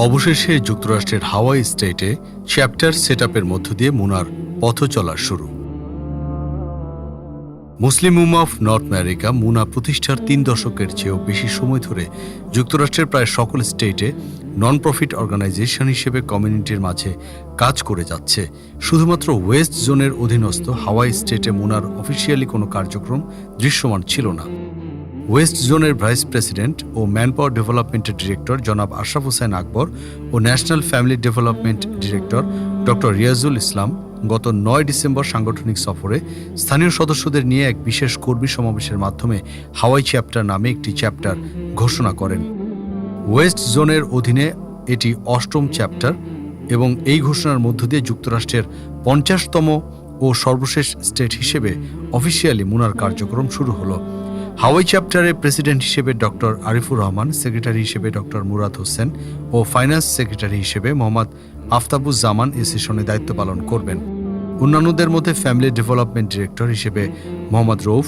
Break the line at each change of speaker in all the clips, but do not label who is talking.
অবশেষে যুক্তরাষ্ট্রের হাওয়াই স্টেটে চ্যাপ্টার সেটআপের মধ্য দিয়ে মুনার পথ চলা শুরু। মুসলিম উম্মাহ অফ নর্থ আমেরিকা মুনা প্রতিষ্ঠার ৩ দশকের চেয়েও বেশি সময় ধরে যুক্তরাষ্ট্রের প্রায় সকল স্টেটে নন প্রফিট অর্গানাইজেশন হিসেবে কমিউনিটির মাঝে কাজ করে যাচ্ছে। শুধুমাত্র ওয়েস্ট জোনের অধীনস্থ হাওয়াই স্টেটে মুনার অফিসিয়ালি কোনো কার্যক্রম দৃশ্যমান ছিল না। ওয়েস্ট জোনের ভাইস প্রেসিডেন্ট ও ম্যানপাওয়ার ডেভেলপমেন্টের ডিরেক্টর জনাব আশরাফ হোসেন আকবর ও national family development director doctor Riazul Islam গত ৯ ডিসেম্বর সাংগঠনিক সফরে স্থানীয় সদস্যদের নিয়ে এক বিশেষ কর্মী সমাবেশের মাধ্যমে হাওয়াই চ্যাপ্টার নামে একটি চ্যাপ্টার ঘোষণা করেন। ওয়েস্ট জোনের অধীনে এটি ৮ম চ্যাপ্টার এবং এই ঘোষণার মধ্য দিয়ে যুক্তরাষ্ট্রের ৫০তম ও সর্বশেষ স্টেট হিসেবে অফিসিয়ালি মুনার কার্যক্রম শুরু হলো। হাওয়াই চ্যাপ্টারের প্রেসিডেন্ট হিসেবে ডক্টর আরিফুর রহমান, সেক্রেটারি হিসেবে ডক্টর মুরাদ হোসেন ও ফাইন্যান্স সেক্রেটারি হিসেবে মোহাম্মদ আফতাবুজ্জামান এ সেশনে দায়িত্ব পালন করবেন। অন্যান্যদের মধ্যে ফ্যামিলি ডেভেলপমেন্ট ডিরেক্টর হিসেবে মোহাম্মদ রৌফ,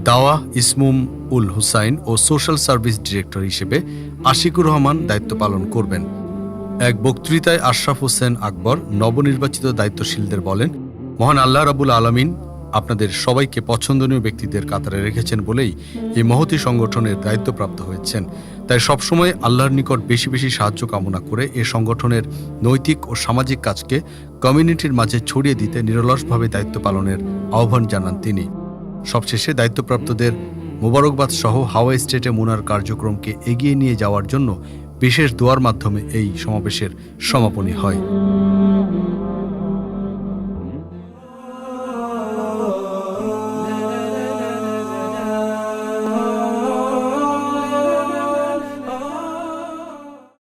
দাওয়া ইসমুম উল হুসাইন ও সোশ্যাল সার্ভিস ডিরেক্টর হিসেবে আশিকুর রহমান দায়িত্ব পালন করবেন। এক বক্তৃতায় আশরাফ হোসেন আকবর নবনির্বাচিত দায়িত্বশীলদের বলেন, মহান আল্লাহ রাব্বুল আলামিন আপনাদের সবাইকে পছন্দনীয় ব্যক্তিদের কাতারে রেখেছেন বলেই এই মহতী সংগঠনের দায়িত্বপ্রাপ্ত হয়েছেন। তাই সবসময় আল্লাহর নিকট বেশি বেশি সাহায্য কামনা করে এ সংগঠনের নৈতিক ও সামাজিক কাজকে কমিউনিটির মাঝে ছড়িয়ে দিতে নিরলসভাবে দায়িত্ব পালনের আহ্বান জানান তিনি। সবশেষে দায়িত্বপ্রাপ্তদের মোবারকবাদ সহ হাওয়াই স্টেটে মুনার কার্যক্রমকে এগিয়ে নিয়ে যাওয়ার জন্য বিশেষ দোয়ার মাধ্যমে এই সমাবেশের সমাপনী হয়।